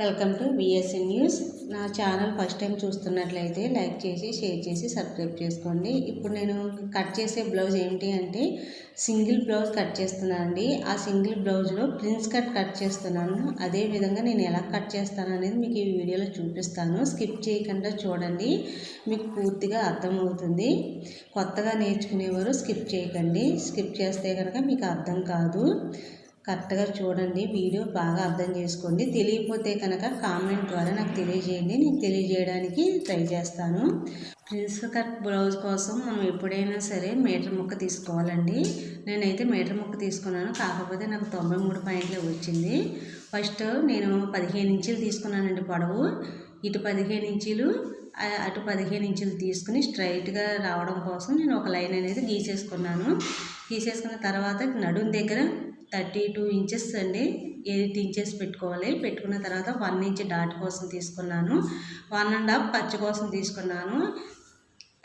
Welcome to BSN news. నా channel first time చూస్తున్నట్లయితే like చేసి షేర్ చేసి సబ్స్క్రైబ్ చేసుకోండి. ఇప్పుడు నేను కట్ చేసే బ్లౌజ్ ఏంటి అంటే సింగిల్ బ్లౌజ్ కట్ చేస్తున్నానండి. ఆ సింగిల్ బ్లౌజ్లో ప్రిన్స్ కట్ చేస్తున్నాను. అదే విధంగా నేను ఎలా కట్ చేస్తాను అనేది మీకు ఈ వీడియోలో చూపిస్తాను. స్కిప్ చేయకుండా చూడండి, మీకు పూర్తిగా అర్థమవుతుంది. కొత్తగా నేర్చుకునేవారు స్కిప్ చేయకండి. స్కిప్ చేస్తే కనుక మీకు అర్థం కాదు. కరెక్ట్గా చూడండి, వీడియో బాగా అర్థం చేసుకోండి. తెలియకపోతే కనుక కామెంట్ ద్వారా నాకు తెలియజేయండి, నేను తెలియజేయడానికి ట్రై చేస్తాను. ప్రిన్స్ కట్ బ్లౌజ్ కోసం మనం ఎప్పుడైనా సరే మీటర్ ముక్క తీసుకోవాలండి. నేనైతే మీటర్ ముక్క తీసుకున్నాను, కాకపోతే నాకు 93 పాయింట్లే వచ్చింది. ఫస్ట్ నేను 15 ఇంచులు తీసుకున్నానండి పొడవు. ఇటు 15 ఇంచులు అటు 15 ఇంచులు తీసుకుని స్ట్రైట్గా రావడం కోసం నేను ఒక లైన్ అనేది గీసేసుకున్నాను. గీసేసుకున్న తర్వాత నడుం దగ్గర 32 ఇంచెస్ అండి, 8 ఇంచెస్ పెట్టుకోవాలి. పెట్టుకున్న తర్వాత 1 ఇంచ్ డాట్ కోసం తీసుకున్నాను, 1.5 ఖర్చు కోసం తీసుకున్నాను.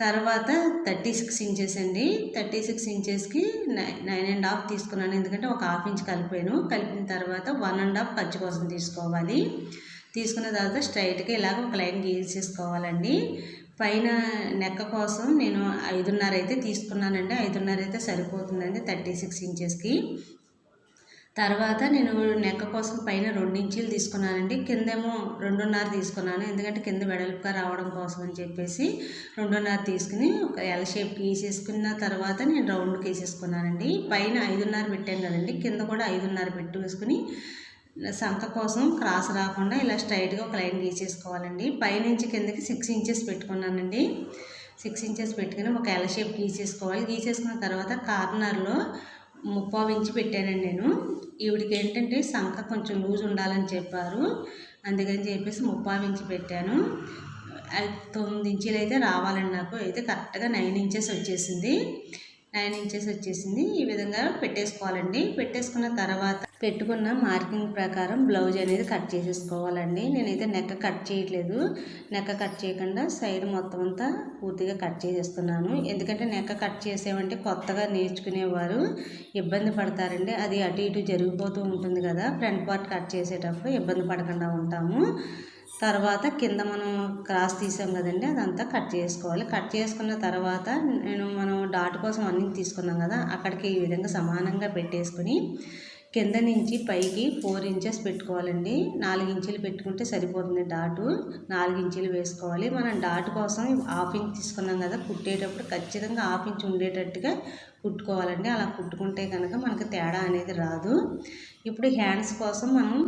తర్వాత 36 ఇంచెస్ అండి, 36 ఇంచెస్కి 9.5 తీసుకున్నాను, ఎందుకంటే ఒక హాఫ్ ఇంచ్ కలిపాను. కలిపిన తర్వాత 1.5 ఖర్చు కోసం తీసుకోవాలి. తీసుకున్న తర్వాత స్ట్రైట్గా ఇలాగ ఒక లైన్ గీసేసుకోవాలండి. పైన నెక్క కోసం నేను 5.5 అయితే తీసుకున్నానండి. 5.5 అయితే సరిపోతుందండి 36 ఇంచెస్కి. తర్వాత నేను నెక్క కోసం పైన 2 ఇంచులు తీసుకున్నానండి, కిందేమో 2.5 తీసుకున్నాను, ఎందుకంటే కింద వెడల్పుగా రావడం కోసం అని చెప్పేసి 2.5 తీసుకుని ఒక ఎల్ షేప్ గీసేసుకున్న తర్వాత నేను రౌండ్ గీసేసుకున్నానండి. పైన 5.5 పెట్టాను కదండి, కింద కూడా 5.5 పెట్టి వేసుకుని సంఖ కోసం క్రాస్ రాకుండా ఇలా స్ట్రైట్గా ఒక లైన్ గీసేసుకోవాలండి. పైనుంచి కిందకి 6 ఇంచెస్ పెట్టుకున్నానండి. 6 ఇంచెస్ పెట్టుకుని ఒక ఎల్ షేప్ గీసేసుకోవాలి. గీసేసుకున్న తర్వాత కార్నర్లో 3/4 ఇంచు పెట్టానండి నేను. ఈవిడికి ఏంటంటే సంఖ కొంచెం లూజ్ ఉండాలని చెప్పారు, అందుకని చెప్పేసి 3/4 ఇంచు పెట్టాను. 9 ఇంచులు అయితే రావాలండి నాకు. అయితే కరెక్ట్గా 9 ఇంచెస్ వచ్చేసింది. 9 ఇంచెస్ వచ్చేసింది. ఈ విధంగా పెట్టేసుకోవాలండి. పెట్టేసుకున్న తర్వాత పెట్టుకున్న మార్కింగ్ ప్రకారం బ్లౌజ్ అనేది కట్ చేసేసుకోవాలండి. నేనైతే నెక్క కట్ చేయట్లేదు. నెక్క కట్ చేయకుండా సైడ్ మొత్తం అంతా పూర్తిగా కట్ చేసేస్తున్నాను. ఎందుకంటే నెక్క కట్ చేసేవంటే కొత్తగా నేర్చుకునేవారు ఇబ్బంది పడతారండి. అది అటు ఇటు జరిగిపోతూ ఉంటుంది కదా, ఫ్రంట్ పార్ట్ కట్ చేసేటప్పుడు ఇబ్బంది పడకుండా ఉంటాము. తర్వాత కింద మనం క్రాస్ తీసాం కదండి, అదంతా కట్ చేసుకోవాలి. కట్ చేసుకున్న తర్వాత మనం డాట్ కోసం అన్నీ తీసుకున్నాం కదా, అక్కడికి ఈ విధంగా సమానంగా పెట్టేసుకుని కింద నుంచి పైకి 4 ఇంచెస్ పెట్టుకోవాలండి. 4 ఇంచులు పెట్టుకుంటే సరిపోతుంది. డాటు 4 ఇంచులు వేసుకోవాలి. మనం డాట్ కోసం హాఫ్ ఇంచ్ తీసుకున్నాం కదా, కుట్టేటప్పుడు ఖచ్చితంగా హాఫ్ ఇంచ్ ఉండేటట్టుగా కుట్టుకోవాలండి. అలా కుట్టుకుంటే కనుక మనకు తేడా అనేది రాదు. ఇప్పుడు హ్యాండ్స్ కోసం మనం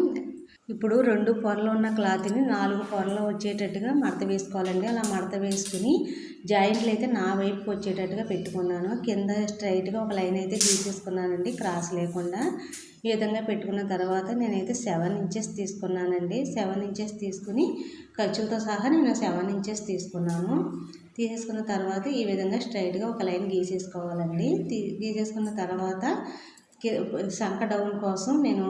ఇప్పుడు 2 పొరలు ఉన్న క్లాత్ని 4 పొరలు వచ్చేటట్టుగా మడత వేసుకోవాలండి. అలా మడత వేసుకుని జాయింట్లు అయితే నా వైపుకి వచ్చేటట్టుగా పెట్టుకున్నాను. కింద స్ట్రైట్గా ఒక లైన్ అయితే గీసేసుకున్నానండి, క్రాస్ లేకుండా. ఈ విధంగా పెట్టుకున్న తర్వాత నేనైతే 7 ఇంచెస్ తీసుకున్నానండి. 7 ఇంచెస్ తీసుకుని ఖర్చులతో సహా నేను 7 ఇంచెస్ తీసుకున్నాను. తీసేసుకున్న తర్వాత ఈ విధంగా స్ట్రైట్గా ఒక లైన్ గీసేసుకోవాలండి. గీసేసుకున్న తర్వాత సంఖ డౌన్ కోసం నేను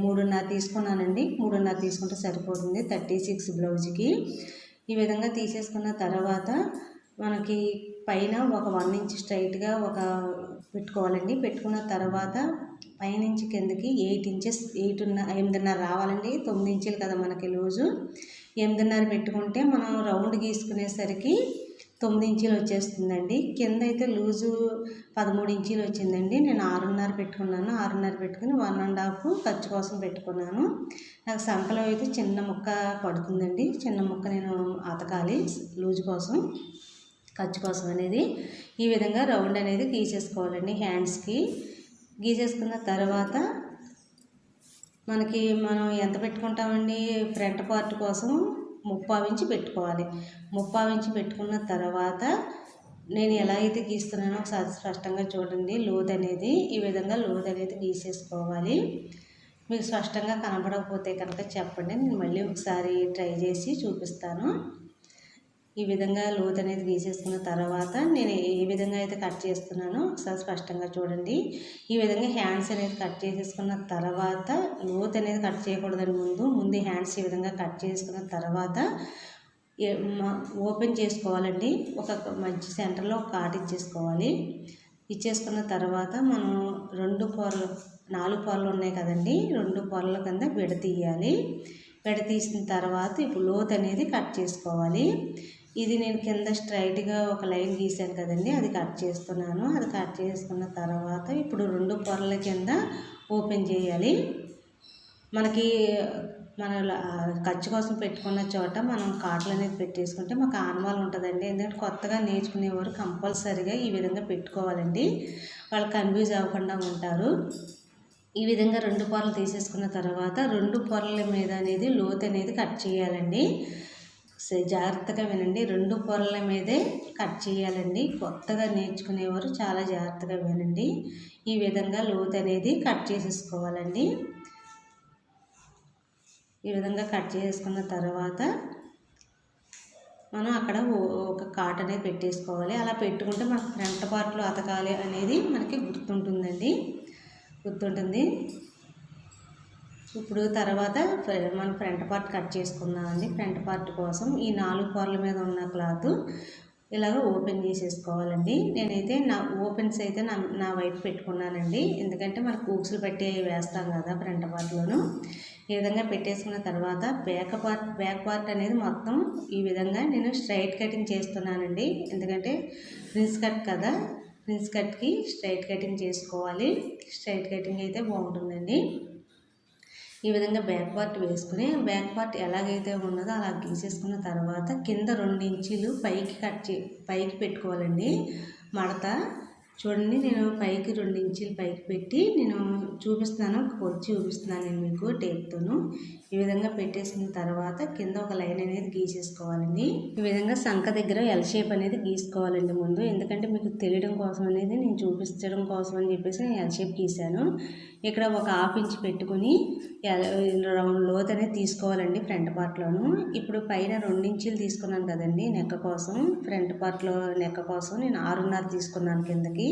3.5 తీసుకున్నానండి. 3.5 తీసుకుంటే సరిపోతుంది 36 బ్లౌజ్కి. ఈ విధంగా తీసేసుకున్న తర్వాత మనకి పైన ఒక 1 ఇంచ్ స్ట్రైట్గా ఒక పెట్టుకోవాలండి. పెట్టుకున్న తర్వాత పైనుంచి కిందకి 8 ఇంచెస్ 8.5 రావాలండి. 9 ఇంచులు కదా మనకి లూజు. 8.5 పెట్టుకుంటే మనం రౌండ్ గీసుకునేసరికి 9 ఇంచులు వచ్చేస్తుందండి. కింద అయితే లూజు 13 ఇంచులు వచ్చిందండి. నేను 6.5 పెట్టుకున్నాను. 6.5 పెట్టుకుని 1.5 ఖర్చు కోసం పెట్టుకున్నాను. నాకు సంఖలో అయితే చిన్న ముక్క పడుతుందండి. చిన్న ముక్క నేను అతకాలి లూజు కోసం, ఖర్చు కోసం అనేది. ఈ విధంగా రౌండ్ అనేది గీసేసుకోవాలండి హ్యాండ్స్కి. గీసేసుకున్న తర్వాత మనం ఎంత పెట్టుకుంటామండి, ఫ్రంట్ పార్ట్ కోసం 3/4 ఇంచు పెట్టుకోవాలి. 3/4 ఇంచు పెట్టుకున్న తర్వాత నేను ఎలా అయితే గీస్తున్నానో ఒకసారి స్పష్టంగా చూడండి. లోతు అనేది ఈ విధంగా లోతు అనేది గీసేసుకోవాలి. మీకు స్పష్టంగా కనపడకపోతే కనుక చెప్పండి, నేను మళ్ళీ ఒకసారి ట్రై చేసి చూపిస్తాను. ఈ విధంగా లోతు అనేది గీసేసుకున్న తర్వాత నేను ఏ విధంగా అయితే కట్ చేస్తున్నానో ఒకసారి స్పష్టంగా చూడండి. ఈ విధంగా హ్యాండ్స్ అనేది కట్ చేసేసుకున్న తర్వాత లోతు అనేది కట్ చేయకూడదని ముందు హ్యాండ్స్ ఈ విధంగా కట్ చేసుకున్న తర్వాత ఓపెన్ చేసుకోవాలండి. ఒక మంచి సెంటర్లో ఒక కాట్ ఇచ్చేసుకోవాలి. ఇచ్చేసుకున్న తర్వాత మనం 4 పొరలు ఉన్నాయి కదండి, 2 పొరల కింద విడతీయాలి. విడతీసిన తర్వాత ఇప్పుడు లోతు అనేది కట్ చేసుకోవాలి. ఇది నేను కింద స్ట్రైట్గా ఒక లైన్ గీసాను కదండి, అది కట్ చేస్తున్నాను. అది కట్ చేసుకున్న తర్వాత ఇప్పుడు 2 పొరల కింద ఓపెన్ చేయాలి. మనకి మన ఖర్చు కోసం పెట్టుకున్న చోట మనం కాట్లు అనేది పెట్టేసుకుంటే మాకు ఆనవాలు ఉంటుందండి. ఎందుకంటే కొత్తగా నేర్చుకునేవారు కంపల్సరీగా ఈ విధంగా పెట్టుకోవాలండి, వాళ్ళు కన్ఫ్యూజ్ అవ్వకుండా ఉంటారు. ఈ విధంగా 2 పొరలు తీసేసుకున్న తర్వాత 2 పొరల మీద అనేది లోతు అనేది కట్ చేయాలండి. జాగ్రత్తగా వినండి, 2 పొరల మీదే కట్ చేయాలండి. కొత్తగా నేర్చుకునేవారు చాలా జాగ్రత్తగా వినండి. ఈ విధంగా లోతు అనేది కట్ చేసేసుకోవాలండి. ఈ విధంగా కట్ చేసుకున్న తర్వాత మనం అక్కడ ఒక కాట్ అనేది పెట్టేసుకోవాలి. అలా పెట్టుకుంటే మనకు ఫ్రంట్ పార్ట్లో అతకాలి అనేది మనకి గుర్తుంటుంది. ఇప్పుడు తర్వాత మనం ఫ్రంట్ పార్ట్ కట్ చేసుకుందామండి. ఫ్రంట్ పార్ట్ కోసం ఈ 4 పొరల మీద ఉన్న క్లాత్ ఇలాగ ఓపెన్ చేసేసుకోవాలండి. నేనైతే నా ఓపెన్స్ అయితే నా వైపు పెట్టుకున్నానండి, ఎందుకంటే మనకు హూక్స్లు పెట్టి వేస్తాం కదా ఫ్రంట్ పార్ట్లోను. ఈ విధంగా పెట్టేసుకున్న తర్వాత బ్యాక్ పార్ట్ అనేది మొత్తం ఈ విధంగా నేను స్ట్రైట్ కటింగ్ చేస్తున్నానండి. ఎందుకంటే ప్రిన్స్ కట్ కదా, ప్రిన్స్ కట్కి స్ట్రైట్ కటింగ్ చేసుకోవాలి. స్ట్రైట్ కటింగ్ అయితే బాగుంటుందండి. ఈ విధంగా బ్యాక్ పార్ట్ వేసుకుని బ్యాక్ పార్ట్ ఎలాగైతే ఉన్నదో అలా గీసేసుకున్న తర్వాత కింద 2 ఇంచీలు పైకి పెట్టుకోవాలండి మడత. చూడండి, నేను పైకి 2 ఇంచీలు పైకి పెట్టి నేను చూపిస్తున్నాను నేను మీకు టేప్తోను. ఈ విధంగా పెట్టేసిన తర్వాత కింద ఒక లైన్ అనేది గీసేసుకోవాలండి. ఈ విధంగా సంఖ దగ్గర ఎల్ షేప్ అనేది గీసుకోవాలండి ముందు, ఎందుకంటే మీకు తెలియడం కోసం అనేది నేను చూపించడం కోసం అని చెప్పేసి నేను ఎల్ షేప్ గీసాను. ఇక్కడ ఒక 1/2 ఇంచ్ పెట్టుకుని రౌండ్ లోత్ అనేది తీసుకోవాలండి ఫ్రంట్ పార్ట్లోను. ఇప్పుడు పైన 2 ఇంచీలు తీసుకున్నాను కదండి నెక్క కోసం, ఫ్రంట్ పార్ట్లో నెక్క కోసం నేను 6.5 తీసుకున్నాను. కిందకి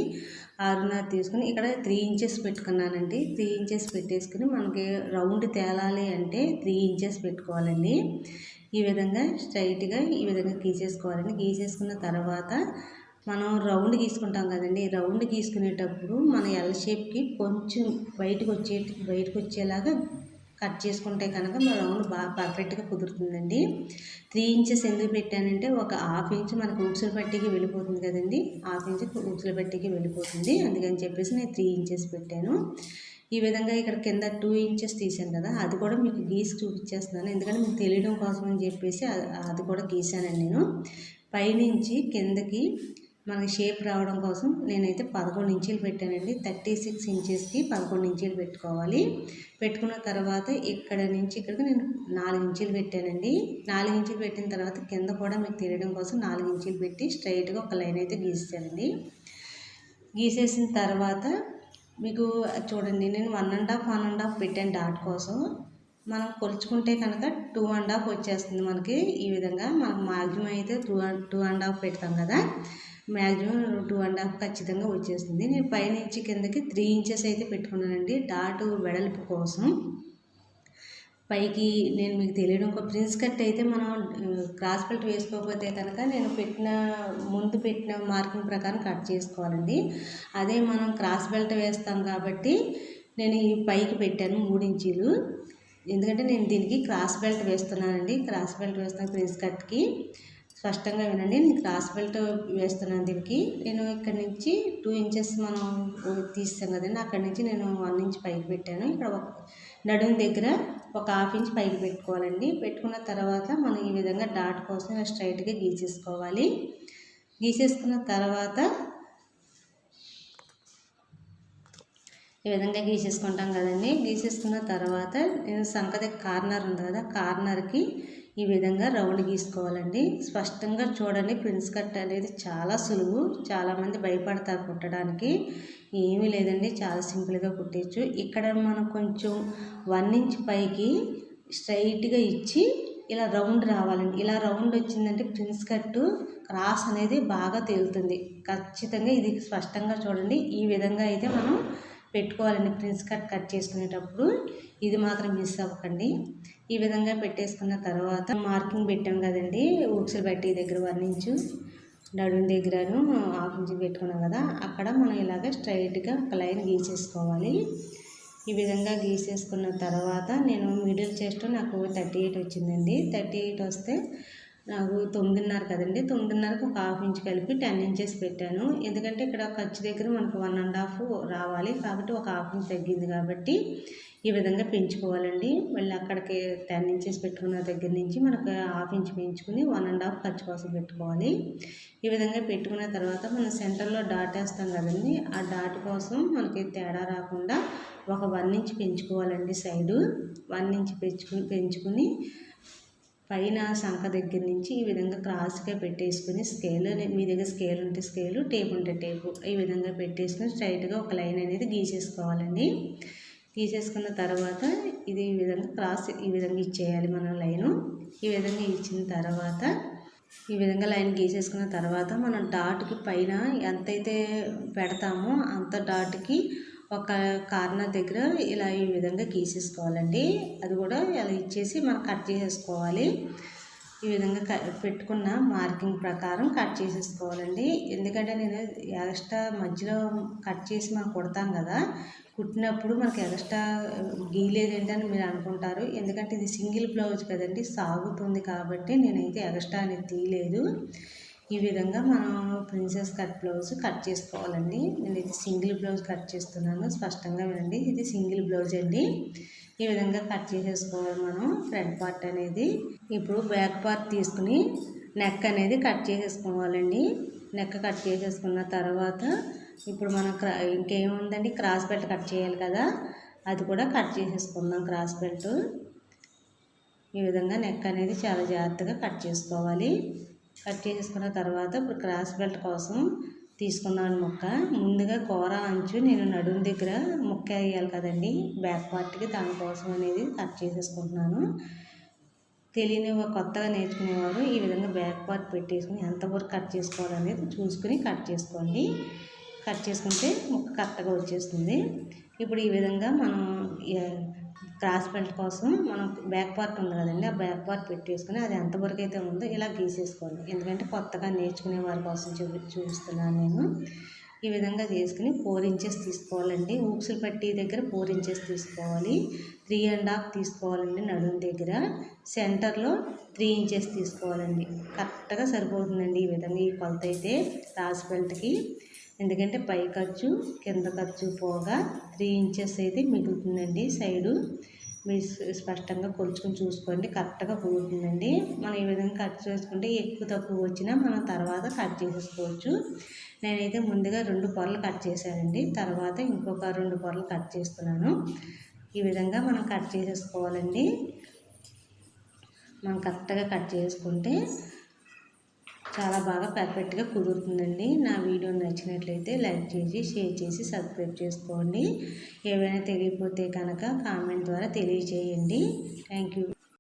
6.5 తీసుకుని ఇక్కడ 3 ఇంచెస్ పెట్టుకున్నానండి. 3 ఇంచెస్ పెట్టేసుకుని మనకి రౌండ్ తేలాలి అంటే 3 ఇంచెస్ పెట్టుకోవాలండి. ఈ విధంగా స్ట్రైట్గా ఈ విధంగా గీసేసుకోవాలండి. గీసేసుకున్న తర్వాత మనం రౌండ్ గీసుకుంటాం కదండి, రౌండ్ గీసుకునేటప్పుడు మన ఎల్ షేప్కి కొంచెం బయటకు వచ్చేలాగా కట్ చేసుకుంటే కనుక మన రౌండ్ బాగా పర్ఫెక్ట్గా కుదురుతుందండి. 3 ఇంచెస్ ఎందుకు పెట్టానంటే ఒక 1/2 ఇంచ్ మనకు ఉక్సుల పట్టీకి వెళ్ళిపోతుంది కదండి, 1/2 ఇంచ్ ఉక్సుల పట్టీకి వెళ్ళిపోతుంది, అందుకని చెప్పేసి నేను 3 ఇంచెస్ పెట్టాను. ఈ విధంగా ఇక్కడ కింద 2 ఇంచెస్ తీసాను కదా, అది కూడా మీకు గీసి చూపించేస్తున్నాను, ఎందుకంటే మీకు తెలియడం కోసం అని చెప్పేసి అది కూడా గీసానండి నేను. పైనుంచి కిందకి మనకి షేప్ రావడం కోసం నేనైతే 11 ఇంచీలు పెట్టానండి. 36 ఇంచెస్కి 11 ఇంచీలు పెట్టుకోవాలి. పెట్టుకున్న తర్వాత ఇక్కడ నుంచి ఇక్కడికి నేను 4 ఇంచీలు పెట్టానండి. 4 ఇంచీలు పెట్టిన తర్వాత కింద కూడా మీకు తెలియడం కోసం 4 ఇంచీలు పెట్టి స్ట్రైట్గా ఒక లైన్ అయితే గీసానండి. గీసేసిన తర్వాత మీకు చూడండి, నేను 1.5 పెట్టాను డాట్ కోసం. మనం కొలుచుకుంటే కనుక 2.5 వచ్చేస్తుంది మనకి. ఈ విధంగా మనం మ్యాక్సిమం అయితే 2.5 పెడతాం కదా, మ్యాక్సిమం 2.5 ఖచ్చితంగా వచ్చేస్తుంది. నేను పైనుంచి కిందకి 3 ఇంచెస్ అయితే పెట్టుకున్నానండి డాట్ వెడల్పు కోసం. పైకి నేను మీకు తెలియడం ఒక ప్రిన్స్ కట్ అయితే మనం క్రాస్ బెల్ట్ వేసుకోకపోతే కనుక నేను ముందు పెట్టిన మార్కింగ్ ప్రకారం కట్ చేసుకోవాలండి. అదే మనం క్రాస్ బెల్ట్ వేస్తాం కాబట్టి నేను ఈ పైకి పెట్టాను 3 ఇంచీలు, ఎందుకంటే నేను దీనికి క్రాస్ బెల్ట్ వేస్తున్నానండి. క్రాస్ బెల్ట్ వేస్తాను ప్రిన్స్ కట్కి. స్పష్టంగా వినండి, నేను క్రాస్ బెల్ట్ వేస్తున్నాను దీనికి. నేను ఇక్కడ నుంచి 2 ఇంచెస్ మనం తీస్తాం కదండి, అక్కడి నుంచి నేను 1 ఇంచ్ పైకి పెట్టాను. ఇక్కడ నడుము దగ్గర ఒక 1/2 ఇంచ్ పైకి పెట్టుకోవాలండి. పెట్టుకున్న తర్వాత మనం ఈ విధంగా డాట్ కోసం ఇలా స్ట్రైట్గా గీసేసుకోవాలి. గీసేసుకున్న తర్వాత ఈ విధంగా గీసేసుకుంటాం కదండి. గీసేసుకున్న తర్వాత నేను సంఖ దగ్గర కార్నర్ ఉంది కదా, కార్నర్కి ఈ విధంగా రౌండ్ గీసుకోవాలండి. స్పష్టంగా చూడండి, ప్రిన్స్ కట్ అనేది చాలా సులువు. చాలామంది భయపడతారు కుట్టడానికి, ఏమీ లేదండి, చాలా సింపుల్గా కుట్టేయచ్చు. ఇక్కడ మనం కొంచెం 1 ఇంచ్ పైకి స్ట్రైట్గా ఇచ్చి ఇలా రౌండ్ రావాలండి. ఇలా రౌండ్ వచ్చిందంటే ప్రిన్స్ కట్టు క్రాస్ అనేది బాగా తేలుతుంది ఖచ్చితంగా. ఇది స్పష్టంగా చూడండి, ఈ విధంగా అయితే మనం పెట్టుకోవాలండి ప్రిన్స్ కట్ చేసుకునేటప్పుడు. ఇది మాత్రం మిస్ అవ్వకండి. ఈ విధంగా పెట్టేసుకున్న తర్వాత మార్కింగ్ పెట్టాం కదండి, ఉక్సులు పట్టి దగ్గర 1 ఇంచు, నడుము దగ్గరను 1/2 ఇంచు పెట్టుకున్నాం కదా, అక్కడ మనం ఇలాగ స్ట్రైట్గా ఒక లైన్ గీసేసుకోవాలి. ఈ విధంగా గీసేసుకున్న తర్వాత నేను మిడిల్ చెస్ట్ నాకు 38 వచ్చిందండి. 38 వస్తే నాకు 9.5 కదండి, 9.5కి ఒక హాఫ్ ఇంచ్ కలిపి 10 ఇంచెస్ పెట్టాను. ఎందుకంటే ఇక్కడ ఖర్చు దగ్గర మనకు 1.5 రావాలి కాబట్టి ఒక హాఫ్ ఇంచ్ తగ్గింది కాబట్టి ఈ విధంగా పెంచుకోవాలండి. మళ్ళీ అక్కడికి 10 ఇంచెస్ పెట్టుకున్న దగ్గర నుంచి మనకు హాఫ్ ఇంచ్ పెంచుకుని 1.5 ఖర్చు కోసం పెట్టుకోవాలి. ఈ విధంగా పెట్టుకున్న తర్వాత మనం సెంటర్లో డాట్ వేస్తాం కదండి, ఆ డాట్ కోసం మనకి తేడా రాకుండా ఒక 1 ఇంచ్ పెంచుకోవాలండి. సైడు 1 ఇంచ్ పెంచుకుని పైన సంఖ దగ్గర నుంచి ఈ విధంగా క్రాస్గా పెట్టేసుకుని స్కేల్, మీ దగ్గర స్కేల్ ఉంటే స్కేలు, టేప్ ఉంటే టేపు, ఈ విధంగా పెట్టేసుకుని స్ట్రైట్గా ఒక లైన్ అనేది గీసేసుకోవాలండి. గీసేసుకున్న తర్వాత ఇది ఈ విధంగా క్రాస్ ఈ విధంగా ఇచ్చేయాలి మనం లైను. ఈ విధంగా ఇచ్చిన తర్వాత ఈ విధంగా లైన్ గీసేసుకున్న తర్వాత మనం డాట్కి పైన ఎంతైతే పెడతామో అంత డాట్కి ఒక కార్నర్ దగ్గర ఇలా ఈ విధంగా గీసేసుకోవాలండి. అది కూడా ఇలా ఇచ్చేసి మనం కట్ చేసేసుకోవాలి. ఈ విధంగా పెట్టుకున్న మార్కింగ్ ప్రకారం కట్ చేసేసుకోవాలండి. ఎందుకంటే నేను ఎక్స్ట్రా మధ్యలో కట్ చేసి మనం కుడతాం కదా, కుట్టినప్పుడు మనకి ఎక్స్ట్రా గీలేదేంటని మీరు అనుకుంటారు. ఎందుకంటే ఇది సింగిల్ బ్లౌజ్ కదండి, సాగుతుంది కాబట్టి నేనైతే ఎక్స్ట్రా అనేది తీయలేదు. ఈ విధంగా మనం ప్రిన్సెస్ కట్ బ్లౌజ్ కట్ చేసుకోవాలండి. నేను ఇది సింగిల్ బ్లౌజ్ కట్ చేస్తున్నాను, స్పష్టంగా వినండి. ఇది సింగిల్ బ్లౌజ్ అండి. ఈ విధంగా కట్ చేసేసుకోవాలి మనం ఫ్రంట్ పార్ట్ అనేది. ఇప్పుడు బ్యాక్ పార్ట్ తీసుకుని నెక్ అనేది కట్ చేసేసుకోవాలండి. నెక్ కట్ చేసేసుకున్న తర్వాత ఇప్పుడు మనం ఇంకేముందండి, క్రాస్ బెల్ట్ కట్ చేయాలి కదా, అది కూడా కట్ చేసేసుకుందాం. క్రాస్ బెల్ట్ ఈ విధంగా నెక్ అనేది చాలా జాగ్రత్తగా కట్ చేసుకోవాలి. కట్ చేసేసుకున్న తర్వాత ఇప్పుడు క్రాస్ బెల్ట్ కోసం తీసుకున్నాను ముక్క. ముందుగా కూర అంచు నేను నడుము దగ్గర ముక్క వేయాలి కదండి బ్యాక్ పార్ట్కి, దానికోసం అనేది కట్ చేసేసుకుంటున్నాను. తెలియని కొత్తగా నేర్చుకునేవారు ఈ విధంగా బ్యాక్ పార్ట్ పెట్టేసుకుని ఎంతవరకు కట్ చేసుకోవాలనేది చూసుకుని కట్ చేసుకోండి. కట్ చేసుకుంటే ముక్క కరెక్ట్గా వచ్చేస్తుంది. ఇప్పుడు ఈ విధంగా మనం క్రాస్ బెల్ట్ కోసం మనం బ్యాక్ పార్ట్ ఉంది కదండి, ఆ బ్యాక్ పార్ట్ పెట్టేసుకుని అది ఎంతవరకు అయితే ఉందో ఇలా గీసేసుకోండి. ఎందుకంటే కొత్తగా నేర్చుకునే వారి కోసం చూపిస్తున్నాను నేను. ఈ విధంగా తీసుకుని 4 ఇంచెస్ తీసుకోవాలండి. ఊక్సులు పట్టి దగ్గర 4 ఇంచెస్ తీసుకోవాలి. 3.5 తీసుకోవాలండి నడుము దగ్గర. సెంటర్లో 3 ఇంచెస్ తీసుకోవాలండి. కరెక్ట్గా సరిపోతుందండి ఈ విధంగా ఈ కొలత అయితే క్రాస్ బెల్ట్కి. ఎందుకంటే పై ఖర్చు కింద ఖర్చు పోగా 3 ఇంచెస్ అయితే మిగులుతుందండి సైడు. మీరు స్పష్టంగా కొలుచుకొని చూసుకోండి, కరెక్ట్గా కుదురుతుందండి. మనం ఈ విధంగా కట్ చేసుకుంటే ఎక్కువ తక్కువ వచ్చినా మనం తర్వాత కట్ చేసేసుకోవచ్చు. నేనైతే ముందుగా 2 పొరలు కట్ చేశానండి, తర్వాత ఇంకొక 2 పొరలు కట్ చేస్తున్నాను. ఈ విధంగా మనం కట్ చేసేసుకోవాలండి. మనం కరెక్ట్గా కట్ చేసుకుంటే చాలా బాగా పర్ఫెక్ట్గా కుదురుతుందండి. నా వీడియో నచ్చినట్లయితే లైక్ చేసి షేర్ చేసి సబ్స్క్రైబ్ చేసుకోండి. ఏవైనా తెలియకపోతే కనుక కామెంట్ ద్వారా తెలియజేయండి. Thank you.